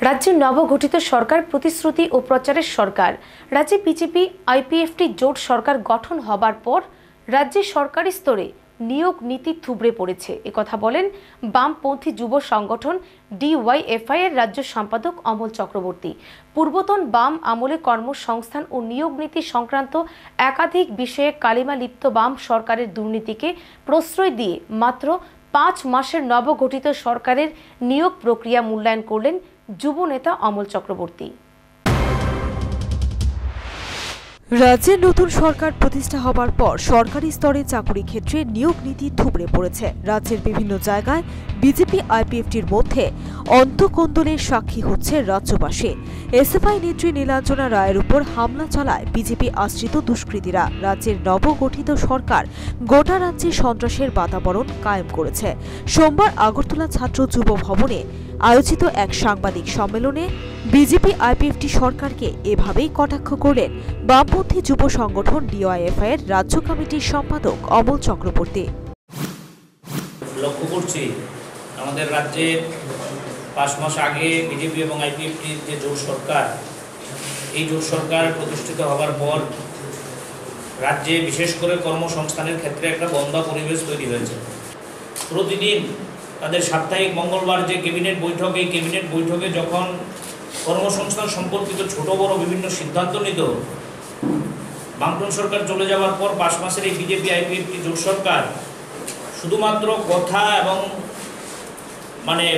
রাজ্যের নবগঠিত সরকার প্রতিশ্রুতি ও প্রচারের সরকার। রাজ্যে বিজেপি আইপিএফটি জোট সরকার গঠন হবার পর রাজ্যের সরকারি স্তরে নিয়োগ নীতি থুবড়ে পড়েছে, একথা বলেন বামপন্থী যুব সংগঠন ডিওয়াইএফআই এর রাজ্য সম্পাদক অমল চক্রবর্তী। পূর্বতন বাম আমলে কর্মসংস্থান ও নিয়োগ নীতি সংক্রান্ত একাধিক বিষয়ে কালিমালিপ্ত বাম সরকারের দুর্নীতিকে প্রশ্রয় দিয়ে মাত্র 5 মাসের নবগঠিত সরকারের নিয়োগ প্রক্রিয়া মূল্যায়ন করলেন যুব নেতা অমল চক্রবর্তী। রাজ্যের নতুন সরকার প্রতিষ্ঠা হবার পর সরকারি স্তরে চাকরি ক্ষেত্রে নিয়োগ নীতি থুবড়ে পড়েছে। রাজ্যের বিভিন্ন জায়গায় বিজেপি আইপিএফটির মধ্যে অন্তঃকন্দলের সাক্ষী হচ্ছে রাজ্যবাসী। এসএফআই নেত্রী নীলাঞ্জনা রায়ের উপর হামলা চালায় বিজেপি আশ্রিত দুষ্কৃতীরা। রাজ্যের নবগঠিত সরকার গোটা রাজ্যে সন্ত্রাসের বাতাবরণ কায়েম করেছে। সোমবার আগরতলা ছাত্র যুব ভবনে আয়োজিত এক সাংবাদিক সম্মেলনে বিজেপি আইপিএফটি সরকারকে এভাবেই কটাক্ষ করলেন বামপন্থী যুব সংগঠন ডিওয়াইএফআই এর রাজ্য কমিটির সম্পাদক অমল চক্রবর্তী। লক্ষ্য করছি আমাদের রাজ্যে 5 মাস আগে বিজেপি এবং আইপিএফটির যে জোট সরকার, এই জোট সরকার প্রতিষ্ঠিত হবার পর রাজ্যে বিশেষ করে কর্মসংস্থানের ক্ষেত্রে একটা বন্ধা পরিবেশ তৈরি হয়েছে। প্রতিদিন তাদের সাপ্তাহিক মঙ্গলবার যে ক্যাবিনেট বৈঠক, এই ক্যাবিনেট বৈঠকে যখন কর্মসংস্থান সম্পর্কিত ছোট বড় বিভিন্ন সিদ্ধান্ত নিত, বামফ্রন্ট সরকার চলে যাওয়ার পর 5 মাসের এই বিজেপি আইপিএফটি জোট সরকার শুধুমাত্র কথা এবং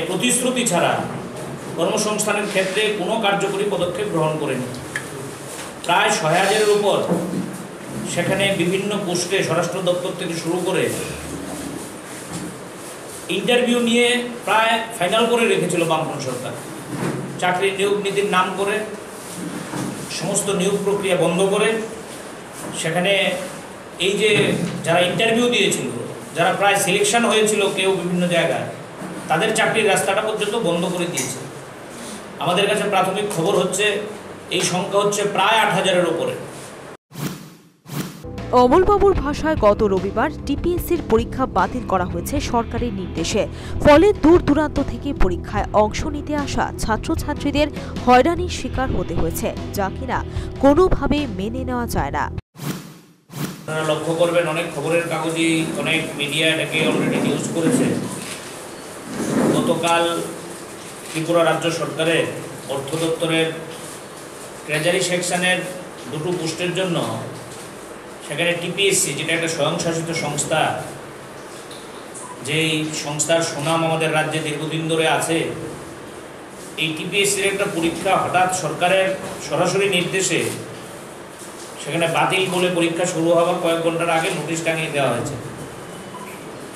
প্রতিশ্রুতি ছাড়া কর্মসংস্থানের ক্ষেত্রে কোনো কার্যকরী পদক্ষেপ গ্রহণ করেনি। প্রায় 6,000-এর উপর সেখানে বিভিন্ন পোস্টে স্বরাষ্ট্র দপ্তর থেকে শুরু করে ইন্টারভিউ নিয়ে প্রায় ফাইনাল করে রেখেছিল বামফ্রন্ট সরকার। চাকরি নিয়োগ নীতির নাম করে সমস্ত নিয়োগ প্রক্রিয়া বন্ধ করে সেখানে এই যে যারা ইন্টারভিউ দিয়েছিল, যারা প্রায় সিলেকশন হয়েছিল কেউ বিভিন্ন জায়গায়, তাদের চাকরির রাস্তাটা পর্যন্ত বন্ধ করে দিয়েছে। আমাদের কাছে প্রাথমিক খবর হচ্ছে এই সংখ্যা হচ্ছে প্রায় 8,000-এর উপরে। অমলবাবুর ভাষায় গত রবিবার টিপিএসসির পরীক্ষা বাতিল করা হয়েছে সরকারের নির্দেশে। ফলে দূর দূরান্ত থেকে পরীক্ষায় অংশ নিতে আসা ছাত্রছাত্রীদের হয়রানির শিকার হতে হয়েছে, যা কিনা কোনোভাবে মেনে নেওয়া যায় না। আপনারা লক্ষ্য করবেন অনেক খবরের কাগজই, অনেক মিডিয়া এটাকে অলরেডি নিউজ করেছে। গতকাল ত্রিপুরা রাজ্য সরকারের অর্থ দপ্তরের ট্রেজারি সেকশনের 2টো পোস্টের জন্য সেখানে টিপিএসসি, যেটা একটা স্বয়ংশাসিত সংস্থা, যেই সংস্থার সুনাম আমাদের রাজ্যে দীর্ঘদিন ধরে আছে, এই টিপিএসসির একটা পরীক্ষা হঠাৎ সরকারের সরাসরি নির্দেশে সেখানে বাতিল বলে পরীক্ষা শুরু হওয়ার কয়েক ঘন্টার আগে নোটিশ টাঙিয়ে দেওয়া হয়েছে।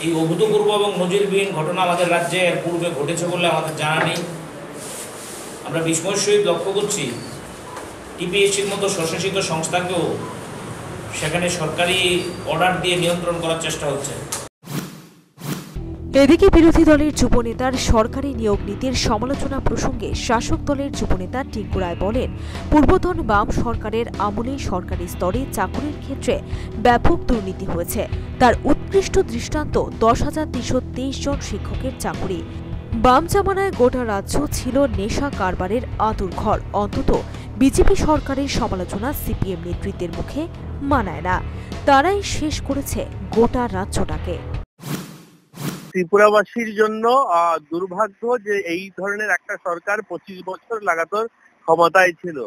এই অভূতপূর্ব এবং নজিরবিহীন ঘটনা আমাদের রাজ্যে এর পূর্বে ঘটেছে বলে আমাদের জানা নেই। আমরা বিস্ময়ের সহিত লক্ষ্য করছি টিপিএসসির মতো স্বশাসিত সংস্থাকেও সেখানে সরকারি অর্ডার দিয়ে নিয়ন্ত্রণ করার চেষ্টা হচ্ছে। এদিকে বিরোধী দলের যুবনেতার সরকারি নিয়োগ নীতির সমালোচনা প্রসঙ্গে শাসক দলের যুবনেতা টিঙ্কু রায় বলেন, পূর্বতন বাম সরকারের আমলে সরকারি স্তরে চাকরির ক্ষেত্রে ব্যাপক দুর্নীতি হয়েছে। তার উৎকৃষ্ট দৃষ্টান্ত 10,323 জন শিক্ষকের চাকরি। বাম জামানায় গোটা রাজ্য ছিল নেশা কারবারের আঁতুড়ঘর। অন্তত বিজেপি সরকারের সমালোচনা সিপিএম নেতৃত্বের মুখে মানায় না। তারাই শেষ করেছে গোটা রাজ্যটাকে। ত্রিপুরাবাসীর জন্য দুর্ভাগ্য যে এই ধরনের একটা সরকার 25 বছর লাগাতার ক্ষমতায় ছিল।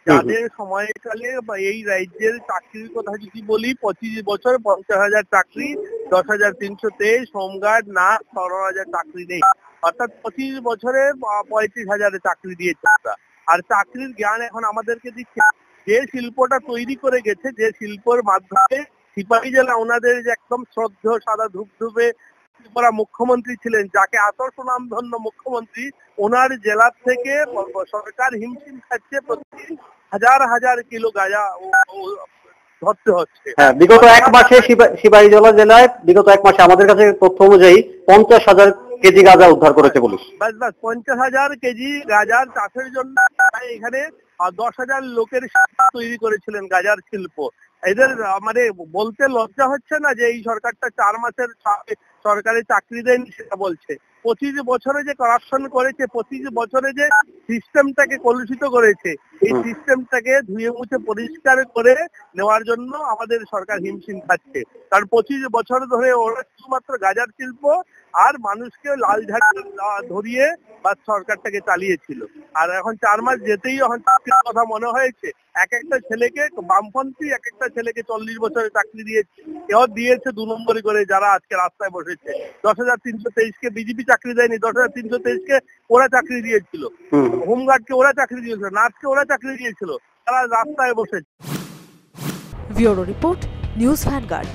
যাদের সময়কালে বা এই রাজ্যের চাকরির কথা যদি বলি, 25 বছর 50,000 চাকরি, 10,323 হোমগার্ড না 16,000 চাকরি নেই, অর্থাৎ 25 বছরে 35,000 চাকরি দিয়েছে। আর চাকরির জ্ঞান এখন আমাদেরকে দিচ্ছে। যে শিল্পটা তৈরি করে গেছে, যে শিল্পের মাধ্যমে সিপাহী জেলা ওনাদের যে একদম শ্রদ্ধ সাদা ধূপধূপে ত্রিপুরা মুখ্যমন্ত্রী ছিলেন, যাকে এত সুনামধন্য মুখ্যমন্ত্রী, ওনার জেলা থেকে সরকার হিমশিম খাচ্ছে, প্রতি হাজার হাজার কিলো গাঁজা ধরতে হচ্ছে। বিগত 1 মাসে সিপাহীজলা জেলায় বিগত 1 মাসে আমাদের কাছে তথ্য অনুযায়ী 50,000 কেজি গাঁজা উদ্ধার করেছে পুলিশ। বাস 50,000 কেজি গাঁজার চাষের জন্য এখানে 10,000 লোকের তৈরি করেছিলেন গাঁজার শিল্প। এদের বলতে লজ্জা হচ্ছে না যে এই সরকারটা 4 মাসের সরকারি চাকরি দেয়নি, সেটা বলছে। 25 বছরে যে করাপশন করেছে, 25 বছরে যে সিস্টেমটাকে কলুষিত করেছে, এই সিস্টেমটাকে ধুয়ে মুছে পরিষ্কার করে নেওয়ার জন্য আমাদের সরকার হিমশিম খাচ্ছে। কারণ 25 বছর ধরে ওরা শুধুমাত্র গাজার শিল্প আর মানুষকে লাল ঝাড়ি ধরিয়ে বা সরকারটাকে চালিয়েছিল। আর এখন 4 মাস যেতেই এখন চাকরির কথা মনে হয়েছে। এক একটা ছেলেকে বামপন্থী এক একটা ছেলেকে 40 বছরে চাকরি দিয়েছে, এও দিয়েছে 2 নম্বরই করে যারা আজকে রাস্তায় বসেছে। 10,323 কে বিজেপি চাকরি দেয়নি, 10,323 কে ওরা চাকরি দিয়েছিল, হোমগার্ডকে ওরা চাকরি দিয়েছিল, নার্সকে ওরা চাকরি দিয়েছিল, তারা রাস্তায় বসেছে। Bureau report, news vanguard.